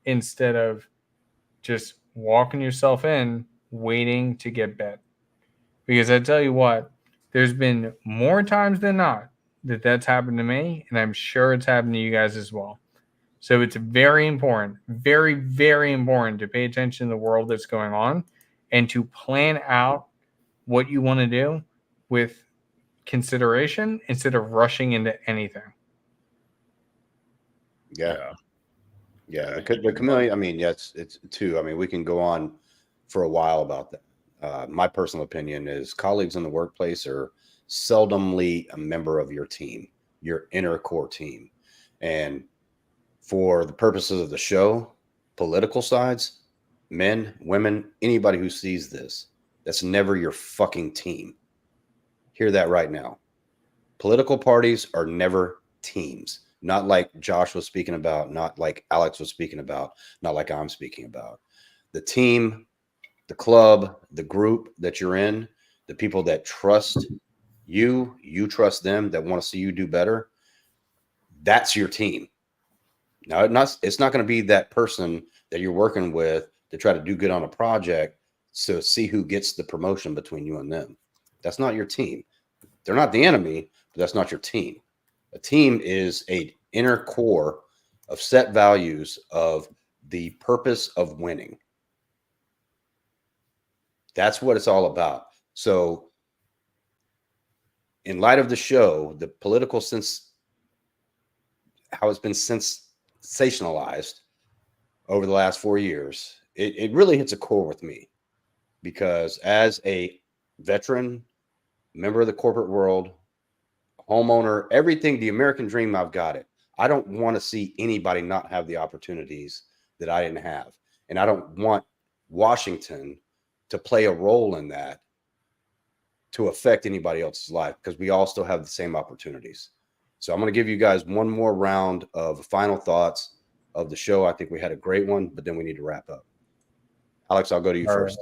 instead of just walking yourself in, waiting to get bit. Because I tell you what, there's been more times than not that that's happened to me, and I'm sure it's happened to you guys as well. So it's very important, very, very important to pay attention to the world that's going on and to plan out what you want to do with consideration instead of rushing into anything. Yeah. The chameleon, I mean, yes, it's too. I mean, we can go on for a while about that. My personal opinion is colleagues in the workplace are seldomly a member of your team, your inner core team. And for the purposes of the show, political sides, men, women, anybody who sees this, that's never your fucking team. Hear that right now. Political parties are never teams. Not like Josh was speaking about, not like Alex was speaking about, not like I'm speaking about. The team, the club, the group that you're in, the people that trust you, you trust them, that want to see you do better, that's your team. Now, it's not going to be that person that you're working with to try to do good on a project to see who gets the promotion between you and them. That's not your team. They're not the enemy, but that's not your team. A team is an inner core of set values of the purpose of winning. That's what it's all about. So in light of the show, the political sense, how it's been sensationalized over the last 4 years, it really hits a core with me, because as a veteran, member of the corporate world, homeowner, everything, the American dream, I've got it. I don't want to see anybody not have the opportunities that I didn't have. And I don't want Washington to play a role in that to affect anybody else's life, because we all still have the same opportunities. So I'm going to give you guys one more round of final thoughts of the show. I think we had a great one, but then we need to wrap up. Alex, I'll go to you first.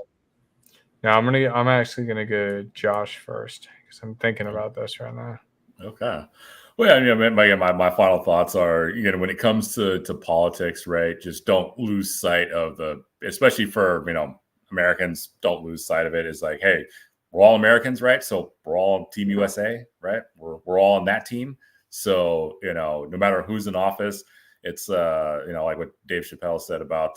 No, I'm actually gonna go Josh first because I'm thinking about this right now. Okay. Well, yeah, my final thoughts are, when it comes to politics, right? Just don't lose sight of especially for, Americans, don't lose sight of it. Is like, hey, we're all Americans, right? So we're all on Team USA, right? We're all on that team. So, no matter who's in office, it's, like what Dave Chappelle said about,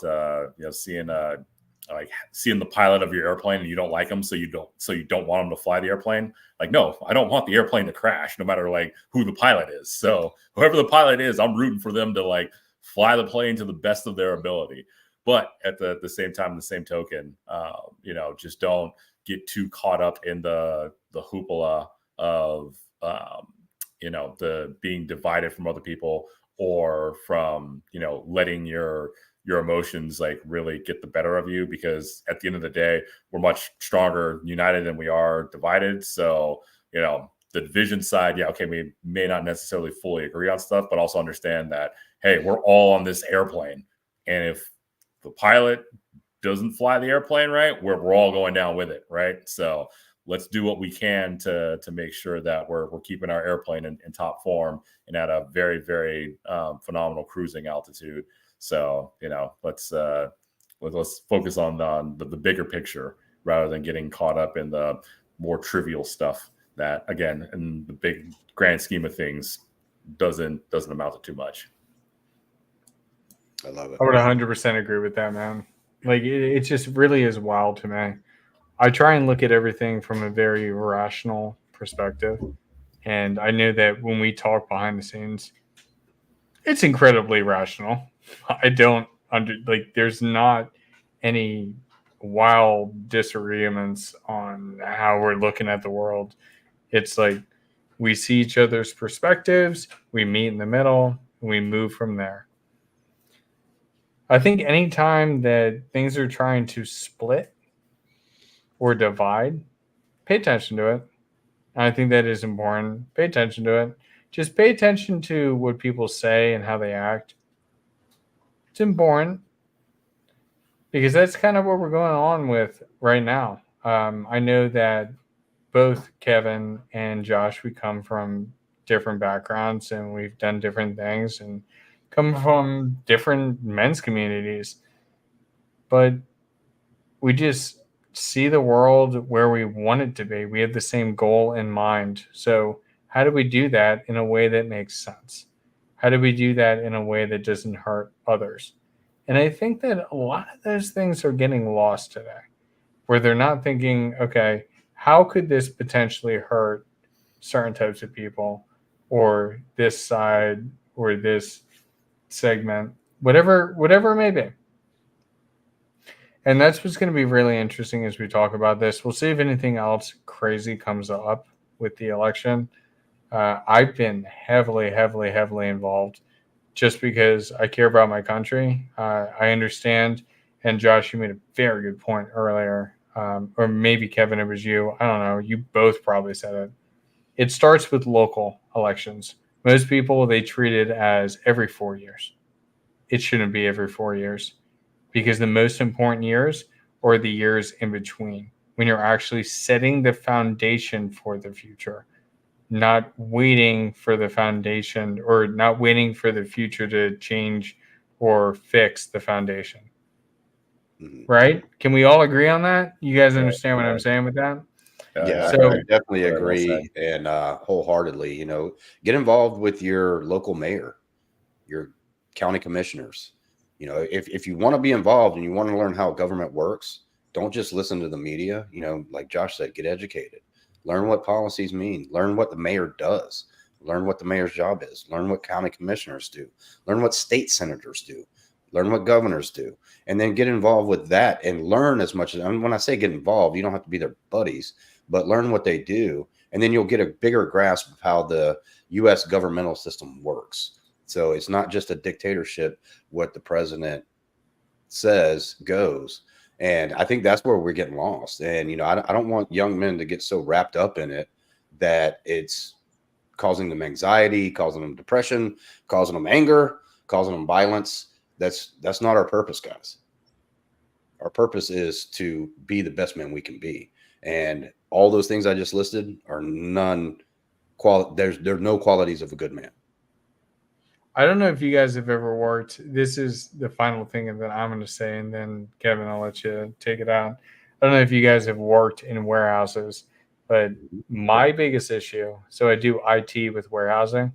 seeing the pilot of your airplane and you don't like them, so you don't want them to fly the airplane. Like, no, I don't want the airplane to crash, no matter like who the pilot is. So whoever the pilot is, I'm rooting for them to like fly the plane to the best of their ability. But at the same time, the same token, just don't get too caught up in the hoopla of the being divided from other people, or from letting your emotions like really get the better of you, because at the end of the day, we're much stronger united than we are divided. So, the division side, yeah, okay, we may not necessarily fully agree on stuff, but also understand that, hey, we're all on this airplane. And if the pilot doesn't fly the airplane right, we're all going down with it, right? So let's do what we can to make sure that we're keeping our airplane in top form and at a very, very phenomenal cruising altitude. So, let's focus on the bigger picture rather than getting caught up in the more trivial stuff that, again, in the big grand scheme of things, doesn't amount to too much. I love it. I would 100% agree with that, man. Like, it just really is wild to me. I try and look at everything from a very rational perspective. And I know that when we talk behind the scenes, it's incredibly rational. I don't there's not any wild disagreements on how we're looking at the world. It's like we see each other's perspectives, we meet in the middle, and we move from there. I think anytime that things are trying to split or divide, pay attention to it. And I think that is important. Pay attention to it. Just pay attention to what people say and how they act. It's important because that's kind of what we're going on with right now. I know that both Kevin and Josh, we come from different backgrounds and we've done different things and come from different men's communities. But we just see the world where we want it to be. We have the same goal in mind. So how do we do that in a way that makes sense? How do we do that in a way that doesn't hurt others? And I think that a lot of those things are getting lost today, where they're not thinking, okay, how could this potentially hurt certain types of people, or this side, or this segment, whatever it may be. And that's what's going to be really interesting as we talk about this. We'll see if anything else crazy comes up with the election. I've been heavily involved just because I care about my country. I understand. And Josh, you made a very good point earlier. Or maybe Kevin, it was you. I don't know. You both probably said it. It starts with local elections. Most people, they treat it as every 4 years. It shouldn't be every 4 years, because the most important years are the years in between, when you're actually setting the foundation for the future, not waiting for the foundation, or not waiting for the future to change or fix the foundation. Right? Can we all agree on that? You guys understand what I'm saying with that? Yeah, So- I definitely Very well agree, and wholeheartedly. Get involved with your local mayor, your county commissioners. If you want to be involved and you want to learn how government works, don't just listen to the media. Like Josh said, get educated, learn what policies mean, learn what the mayor does, learn what the mayor's job is, learn what county commissioners do, learn what state senators do, learn what governors do, and then get involved with that and learn as much as. And when I say get involved, you don't have to be their buddies, but learn what they do, and then you'll get a bigger grasp of how the U.S. governmental system works. So it's not just a dictatorship. What the president says goes. And I think that's where we're getting lost. And, I don't want young men to get so wrapped up in it that it's causing them anxiety, causing them depression, causing them anger, causing them violence. That's not our purpose, guys. Our purpose is to be the best men we can be. And all those things I just listed are there's no qualities of a good man. I don't know if you guys have ever worked. This is the final thing that I'm going to say, and then Kevin, I'll let you take it out. I don't know if you guys have worked in warehouses, but my biggest issue, so I do IT with warehousing,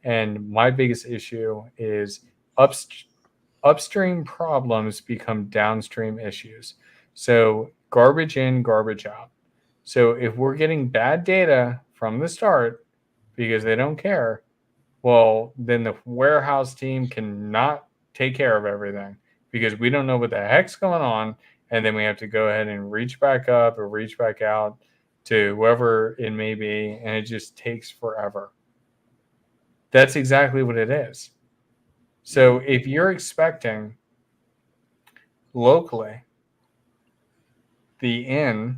and my biggest issue is upstream problems become downstream issues. So garbage in, garbage out. So if we're getting bad data from the start because they don't care, well, then the warehouse team cannot take care of everything because we don't know what the heck's going on. And then we have to go ahead and reach back up or reach back out to whoever it may be. And it just takes forever. That's exactly what it is. So if you're expecting locally the in,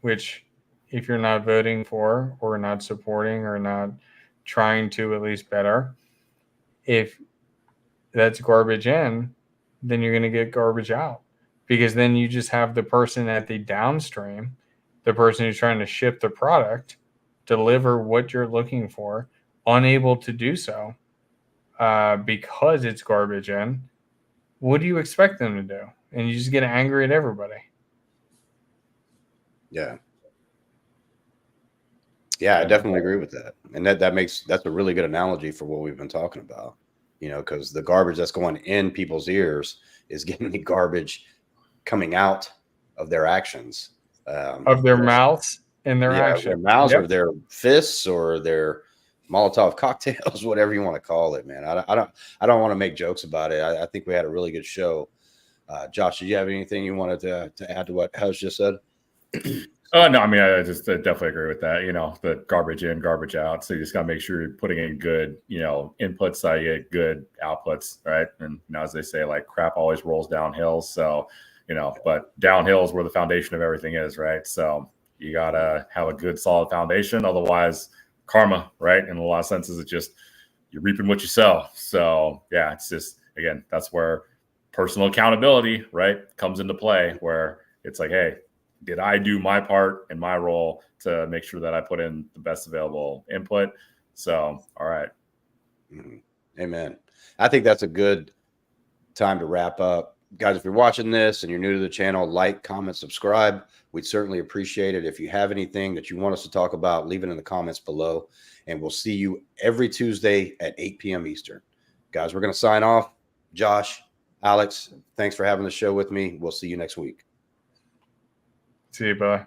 which if you're not voting for or not supporting or not trying to at least better, if that's garbage in, then you're going to get garbage out, because then you just have the person at the downstream, the person who's trying to ship the product, deliver what you're looking for, unable to do so because it's garbage in. What do you expect them to do? And you just get angry at everybody. Yeah. Yeah, I definitely agree with that. And that's a really good analogy for what we've been talking about, because the garbage that's going in people's ears is getting the garbage coming out of their actions, of their mouths and their actions. Their mouths or their fists or their Molotov cocktails, whatever you want to call it, man. I don't want to make jokes about it. I think we had a really good show. Josh, did you have anything you wanted to add to what House just said? Oh, no, I mean, I just definitely agree with that. The garbage in, garbage out. So you just got to make sure you're putting in good, inputs so you get good outputs, right? And as they say, like, crap always rolls downhill. So, but downhill is where the foundation of everything is, right? So you got to have a good, solid foundation. Otherwise, karma, right? In a lot of senses, it's just you're reaping what you sow. So, yeah, it's just, again, that's where personal accountability, right, comes into play, where it's like, hey, did I do my part and my role to make sure that I put in the best available input? So, all right. Amen. I think that's a good time to wrap up. Guys, if you're watching this and you're new to the channel, like, comment, subscribe. We'd certainly appreciate it. If you have anything that you want us to talk about, leave it in the comments below. And we'll see you every Tuesday at 8 p.m. Eastern. Guys, we're going to sign off. Josh, Alex, thanks for having the show with me. We'll see you next week. See you, bye.